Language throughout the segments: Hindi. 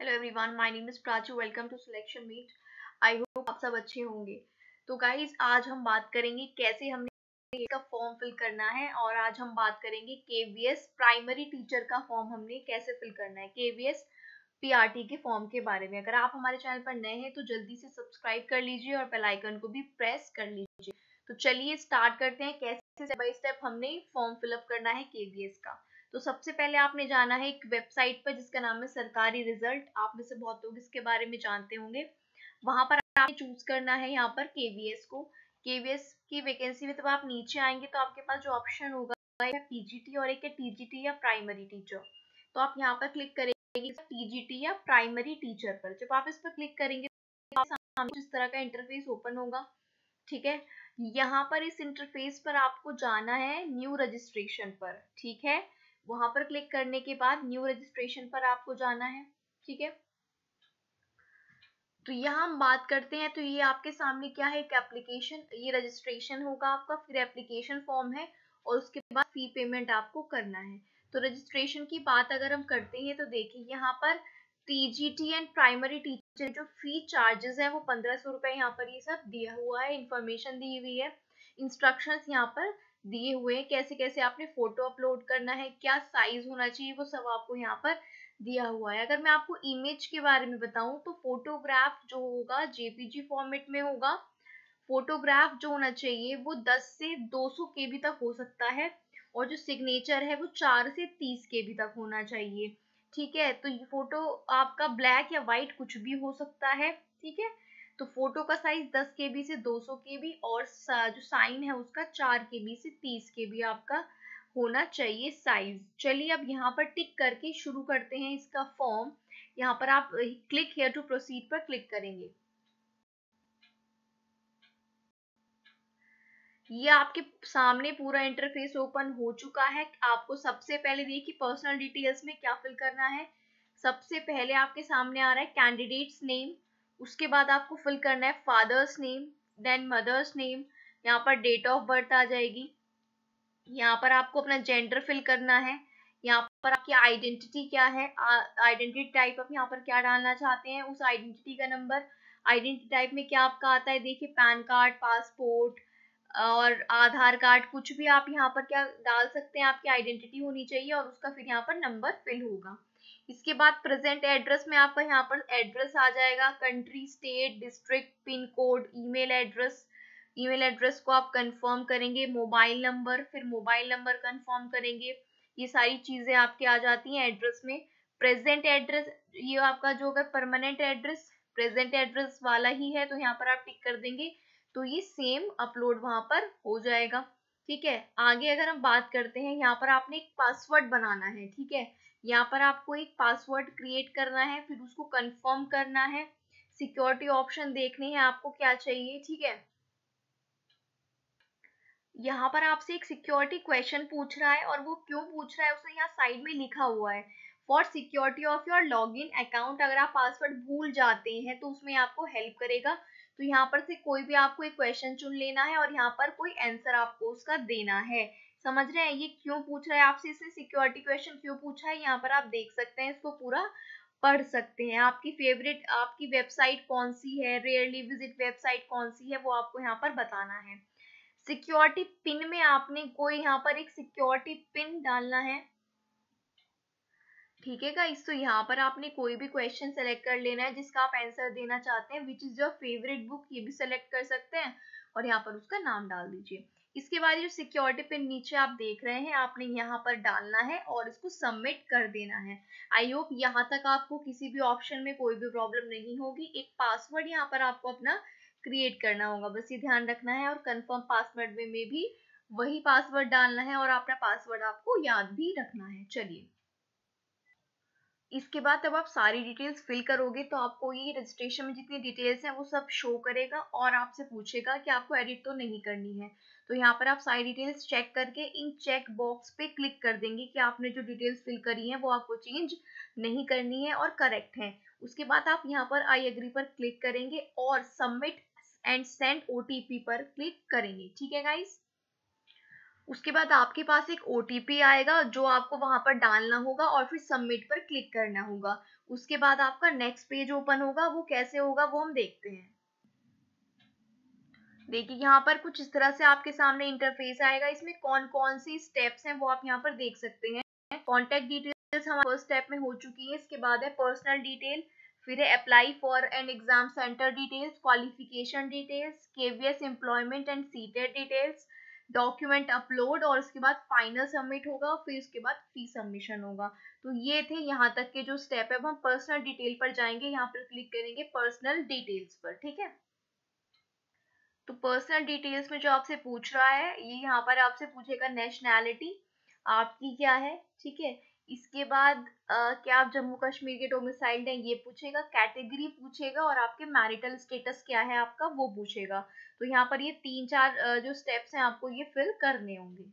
Hello everyone, my name is Prachi. Welcome to selection meet. I hope आप सब अच्छे होंगे। तो गाइज, आज हम बात करेंगे कैसे हमने इसका फॉर्म फिल करना है। और आज हम बात करेंगे केवीएस प्राइमरी टीचर का फॉर्म हमने कैसे फिल करना है, केवीएस पीआरटी के फॉर्म के बारे में। अगर आप हमारे चैनल पर नए हैं तो जल्दी से सब्सक्राइब कर लीजिए और बेल आइकन को भी प्रेस कर लीजिए। तो चलिए स्टार्ट करते हैं कैसे स्टेप बाय स्टेप हमने फॉर्म फिलअप करना है केवीएस का। तो सबसे पहले आपने जाना है एक वेबसाइट पर जिसका नाम है सरकारी रिजल्ट। आप में से बहुत लोग इसके बारे में जानते होंगे। वहां पर आपने चूज करना है यहाँ पर केवीएस को। केवीएस की वैकेंसी में जब आप नीचे आएंगे तो आपके पास जो ऑप्शन होगा पीजीटी और एक है टीजीटी या प्राइमरी टीचर। तो आप यहाँ पर क्लिक करेंगे टीजीटी या प्राइमरी टीचर पर। जब आप इस पर क्लिक करेंगे तो सामने इस तरह का इंटरफेस ओपन होगा। ठीक है, यहाँ पर इस इंटरफेस पर आपको जाना है न्यू रजिस्ट्रेशन पर। ठीक है, वहां पर क्लिक करने के बाद न्यू रजिस्ट्रेशन पर आपको जाना है। ठीक है, तो यहाँ हम बात करते हैं। तो ये आपके सामने क्या है, एक एप्लीकेशन, ये रजिस्ट्रेशन होगा आपका, फिर एप्लीकेशन फॉर्म है और उसके बाद फी पेमेंट आपको करना है। तो रजिस्ट्रेशन की बात अगर हम करते हैं तो देखिए यहाँ पर टीजीटी एंड प्राइमरी टीचर जो फी चार्जेस है वो 1500 रुपए यहाँ पर ये सब दिया हुआ है, इंफॉर्मेशन दी हुई है, इंस्ट्रक्शंस यहाँ पर दिए हुए हैं, कैसे कैसे आपने फोटो अपलोड करना है, क्या साइज होना चाहिए, वो सब आपको यहाँ पर दिया हुआ है। अगर मैं आपको इमेज के बारे में बताऊं तो फोटोग्राफ जो होगा जेपीजी फॉर्मेट में होगा। फोटोग्राफ जो होना चाहिए वो 10 से 200 केबी तक हो सकता है और जो सिग्नेचर है वो 4 से 30 केबी तक होना चाहिए। ठीक है, तो ये फोटो आपका ब्लैक या व्हाइट कुछ भी हो सकता है। ठीक है, तो फोटो का साइज 10 केबी से 200 केबी और जो साइन है उसका 4 केबी से 30 केबी आपका होना चाहिए साइज। चलिए अब यहाँ पर टिक करके शुरू करते हैं इसका फॉर्म। यहाँ पर आप क्लिक हियर टू प्रोसीड पर क्लिक करेंगे। ये आपके सामने पूरा इंटरफेस ओपन हो चुका है। आपको सबसे पहले देखिए पर्सनल डिटेल्स में क्या फिल करना है। सबसे पहले आपके सामने आ रहा है कैंडिडेट्स नेम, उसके बाद आपको फिल करना है father's name, then mother's name, यहाँ पर डेट ऑफ बर्थ आ जाएगी, यहाँ पर आपको अपना जेंडर फिल करना है, यहाँ पर आपकी आइडेंटिटी क्या है, आइडेंटिटी टाइप आप यहाँ पर क्या डालना चाहते हैं, उस आइडेंटिटी का नंबर। आइडेंटिटी टाइप में क्या आपका आता है, देखिए पैन कार्ड, पासपोर्ट और आधार कार्ड, कुछ भी आप यहाँ पर क्या डाल सकते हैं, आपकी आइडेंटिटी होनी चाहिए और उसका फिर यहाँ पर नंबर फिल होगा। इसके बाद प्रेजेंट एड्रेस में आपका यहाँ पर एड्रेस आ जाएगा, country, state, district, pin code, email address. Email address को आप कंफर्म करेंगे, मोबाइल नंबर, फिर मोबाइल नंबर कंफर्म करेंगे। ये सारी चीजें आपके आ जाती हैं एड्रेस में। प्रेजेंट एड्रेस, ये आपका जो अगर परमानेंट एड्रेस प्रेजेंट एड्रेस वाला ही है तो यहाँ पर आप टिक कर देंगे, तो ये सेम अपलोड वहां पर हो जाएगा। ठीक है, आगे अगर हम बात करते हैं, यहाँ पर आपने एक पासवर्ड बनाना है। ठीक है, यहाँ पर आपको एक पासवर्ड क्रिएट करना है, फिर उसको कंफर्म करना है। सिक्योरिटी ऑप्शन देखने हैं आपको क्या चाहिए। ठीक है, यहाँ पर आपसे एक सिक्योरिटी क्वेश्चन पूछ रहा है और वो क्यों पूछ रहा है उसे यहाँ साइड में लिखा हुआ है, for security of your login account. अगर आप पासवर्ड भूल जाते हैं तो उसमें आपको हेल्प करेगा। तो यहाँ पर से कोई भी आपको एक क्वेश्चन चुन लेना है और यहाँ पर कोई आंसर आपको उसका देना है। समझ रहे हैं ये क्यों पूछ रहा है आपसे, इसने सिक्योरिटी क्वेश्चन क्यों पूछा है, यहाँ पर आप देख सकते हैं, इसको पूरा पढ़ सकते हैं। आपकी फेवरेट आपकी वेबसाइट कौन सी है, रेयरली विजिट वेबसाइट कौन सी है, वो आपको यहाँ पर बताना है। सिक्योरिटी पिन में आपने कोई यहाँ पर एक सिक्योरिटी पिन डालना है। ठीक है गाइस, तो यहाँ पर आपने कोई भी क्वेश्चन सेलेक्ट कर लेना है जिसका आप आंसर देना चाहते हैं, which is your favourite book, ये भी सेलेक्ट कर सकते हैं और यहाँ पर उसका नाम डाल दीजिए। इसके बाद जो सिक्योरिटी पिन नीचे आप देख रहे हैं आपने यहाँ पर डालना है और इसको सबमिट कर देना है। आई होप यहाँ तक आपको किसी भी ऑप्शन में कोई भी प्रॉब्लम नहीं होगी। एक पासवर्ड यहाँ पर आपको अपना क्रिएट करना होगा, बस ये ध्यान रखना है, और कंफर्म पासवर्ड में भी वही पासवर्ड डालना है और अपना पासवर्ड आपको याद भी रखना है। चलिए, इसके बाद जब आप सारी डिटेल्स फिल करोगे तो आपको ये रजिस्ट्रेशन में जितनी डिटेल्स हैं वो सब शो करेगा और आपसे पूछेगा कि आपको एडिट तो नहीं करनी है। तो यहाँ पर आप सारी डिटेल्स चेक करके इन चेक बॉक्स पे क्लिक कर देंगे कि आपने जो डिटेल्स फिल करी हैं वो आपको चेंज नहीं करनी है और करेक्ट है। उसके बाद आप यहाँ पर आई एग्री पर क्लिक करेंगे और सबमिट एंड सेंड ओटीपी पर क्लिक करेंगे। ठीक है गाइस, उसके बाद आपके पास एक OTP आएगा जो आपको वहां पर डालना होगा और फिर सबमिट पर क्लिक करना होगा। उसके बाद आपका नेक्स्ट पेज ओपन होगा। वो कैसे होगा वो हम देखते हैं। देखिए यहाँ पर कुछ इस तरह से आपके सामने इंटरफेस आएगा। इसमें कौन कौन सी स्टेप्स हैं वो आप यहाँ पर देख सकते हैं। कॉन्टेक्ट डिटेल्स हमारे फर्स्ट स्टेप में हो चुकी है। इसके बाद है पर्सनल डिटेल, फिर है apply for an exam centre details, qualification details, KVS employment and seated details, document upload और उसके बाद फाइनल सबमिट होगा, फिर उसके बाद फी सबमिशन होगा। तो ये थे यहाँ तक के जो स्टेप है। अब हम पर्सनल डिटेल पर जाएंगे। यहाँ पर क्लिक करेंगे पर्सनल डिटेल्स पर। ठीक है, तो पर्सनल डिटेल्स में जो आपसे पूछ रहा है, ये यहाँ पर आपसे पूछेगा नेशनैलिटी आपकी क्या है। ठीक है, इसके बाद क्या आप जम्मू कश्मीर के डोमिसाइल्ड हैं ये पूछेगा, कैटेगरी पूछेगा और आपके मैरिटल स्टेटस क्या है आपका वो पूछेगा। तो यहाँ पर ये 3-4 जो स्टेप्स हैं आपको ये फिल करने होंगे।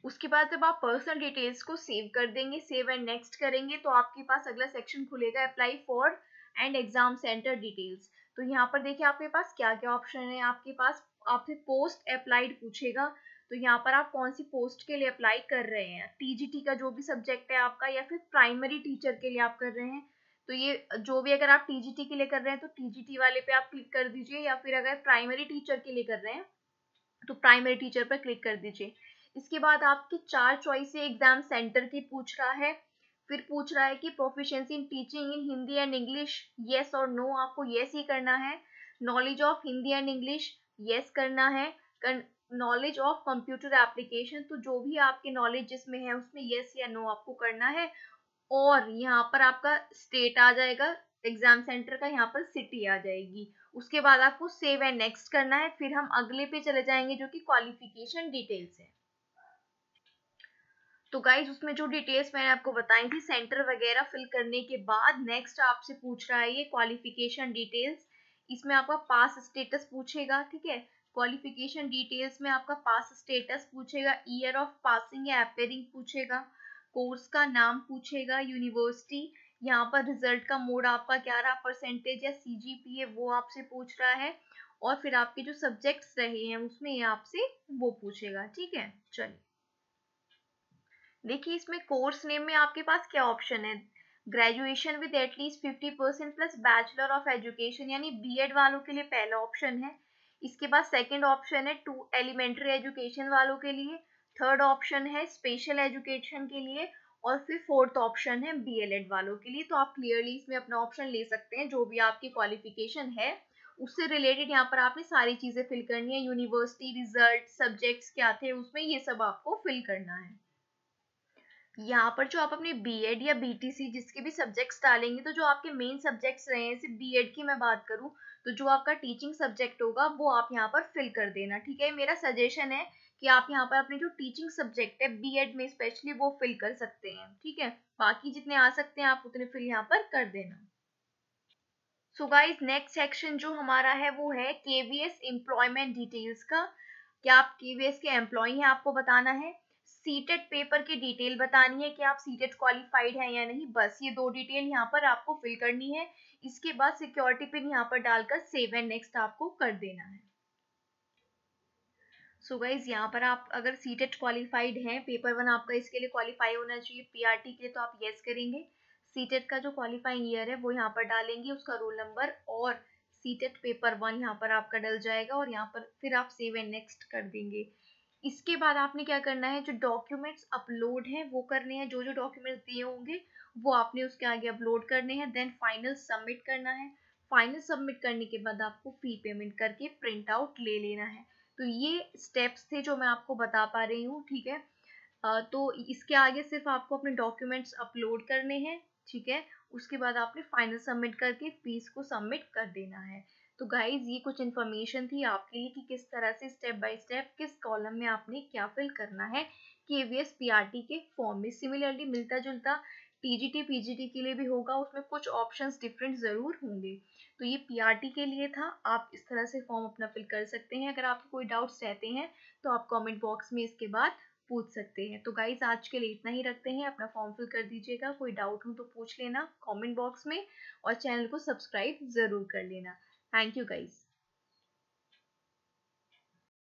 उसके बाद जब आप पर्सनल डिटेल्स को सेव कर देंगे, सेव एंड नेक्स्ट करेंगे, तो आपके पास अगला सेक्शन खुलेगा apply for and exam centre details. तो यहाँ पर देखिए आपके पास क्या क्या ऑप्शन है। आपके पास आपसे पोस्ट अप्लाइड पूछेगा। तो यहाँ पर आप कौन सी पोस्ट के लिए अप्लाई कर रहे हैं, TGT का जो भी सब्जेक्ट है आपका या फिर प्राइमरी टीचर के लिए आप कर रहे हैं। तो ये जो भी, अगर आप TGT के लिए कर रहे हैं तो TGT वाले पे आप क्लिक कर दीजिए, या फिर अगर प्राइमरी टीचर के लिए कर रहे हैं तो प्राइमरी टीचर पर क्लिक कर दीजिए। इसके बाद आपकी 4 चॉइस है एग्जाम सेंटर की पूछ रहा है। फिर पूछ रहा है कि proficiency in teaching in Hindi and English, yes और नो, आपको येस ही करना है। Knowledge of Hindi and English, yes करना है। नॉलेज ऑफ कंप्यूटर एप्लीकेशन, तो जो भी आपके नॉलेज जिसमें है उसमें येस या नो आपको करना है। और यहाँ पर आपका स्टेट आ जाएगा, एग्जाम सेंटर का यहाँ पर सिटी आ जाएगी। उसके बाद आपको सेव एंड नेक्स्ट करना है। फिर हम अगले पे चले जाएंगे जो कि क्वालिफिकेशन डिटेल्स है। तो गाइज उसमें जो डिटेल्स मैंने आपको बताई थी सेंटर वगैरह फिल करने के बाद नेक्स्ट आपसे पूछ रहा है ये क्वालिफिकेशन डिटेल्स। इसमें आपका पास स्टेटस पूछेगा। ठीक है, क्वालिफिकेशन डिटेल्स में आपका पास स्टेटस पूछेगा, ईयर ऑफ पासिंग या अपेयरिंग पूछेगा, कोर्स का नाम पूछेगा, यूनिवर्सिटी, यहाँ पर रिजल्ट का मोड आपका क्या रहा, परसेंटेज या CGPA वो आपसे पूछ रहा है, और फिर आपके जो सब्जेक्ट्स रहे हैं उसमें ये आपसे वो पूछेगा। ठीक है, चलिए देखिए इसमें कोर्स नेम में आपके पास क्या ऑप्शन है। Graduation with at least 50% plus bachelor of education यानी BEd वालों के लिए पहला ऑप्शन है। इसके बाद सेकंड ऑप्शन है 2 एलिमेंट्री एजुकेशन वालों के लिए, थर्ड ऑप्शन है स्पेशल एजुकेशन के लिए, और फिर फोर्थ ऑप्शन है BLEd वालों के लिए। तो आप क्लियरली इसमें अपना ऑप्शन ले सकते हैं, जो भी आपकी क्वालिफिकेशन है उससे रिलेटेड यहाँ पर आपने सारी चीजें फिल करनी है। यूनिवर्सिटी, रिजल्ट, सब्जेक्ट्स क्या थे उसमें, ये सब आपको फिल करना है। यहाँ पर जो आप अपने BEd या BTC जिसके भी सब्जेक्ट्स डालेंगे, तो जो आपके मेन सब्जेक्ट्स रहे हैं, जैसे BEd की मैं बात करूँ तो जो आपका टीचिंग सब्जेक्ट होगा वो आप यहाँ पर फिल कर देना। ठीक है, मेरा सजेशन है कि आप यहाँ पर अपने जो टीचिंग सब्जेक्ट है BEd में स्पेशली वो फिल कर सकते हैं। ठीक है, बाकी जितने आ सकते हैं आप उतने फिल यहाँ पर कर देना। सो गाइज नेक्स्ट सेक्शन जो हमारा है वो है KVS एम्प्लॉयमेंट डिटेल्स का। क्या आप KVS के एम्प्लॉय हैं आपको बताना है। सीटेट पेपर की डिटेल बतानी है कि आप सीटेट क्वालिफाइड हैं या नहीं, बस ये 2 डिटेल यहाँ पर आपको फिल करनी है। इसके बाद सिक्योरिटी पिन यहाँ पर डालकर सेव एंड नेक्स्ट आपको कर देना है। सो गाइज यहाँ पर आप अगर सीटेट क्वालिफाइड हैं, पेपर 1 आपका इसके लिए क्वालिफाई होना चाहिए PRT के लिए, तो आप यस करेंगे। सीटेट का जो क्वालिफाइंग ईयर है वो यहाँ पर डालेंगे, उसका रोल नंबर, और सीटेट पेपर 1 यहाँ पर आपका डल जाएगा, और यहाँ पर फिर आप सेव एंड नेक्स्ट कर देंगे। इसके बाद आपने क्या करना है, जो डॉक्यूमेंट्स अपलोड हैं वो करने हैं, जो जो डॉक्यूमेंट्स दिए होंगे वो आपने उसके आगे अपलोड करने हैं। देन फाइनल सबमिट करना है। फाइनल सबमिट करने के बाद आपको फी पेमेंट करके प्रिंट आउट ले लेना है। तो ये स्टेप्स थे जो मैं आपको बता पा रही हूँ। ठीक है, तो इसके आगे सिर्फ आपको अपने डॉक्यूमेंट्स अपलोड करने हैं। ठीक है, उसके बाद आपने फाइनल सबमिट करके फीस को सबमिट कर देना है। तो गाइज ये कुछ इन्फॉर्मेशन थी आपके लिए कि किस तरह से स्टेप बाय स्टेप किस कॉलम में आपने क्या फिल करना है KVS PRT के फॉर्म में। सिमिलरली मिलता जुलता TGT PGT के लिए भी होगा, उसमें कुछ ऑप्शंस डिफरेंट जरूर होंगे। तो ये PRT के लिए था, आप इस तरह से फॉर्म अपना फिल कर सकते हैं। अगर आपको कोई डाउट्स रहते हैं तो आप कमेंट बॉक्स में इसके बाद पूछ सकते हैं। तो गाइज आज के लिए इतना ही रखते हैं, अपना फॉर्म फिल कर दीजिएगा। कोई डाउट हो तो पूछ लेना कमेंट बॉक्स में, और चैनल को सब्सक्राइब जरूर कर लेना। Thank you guys.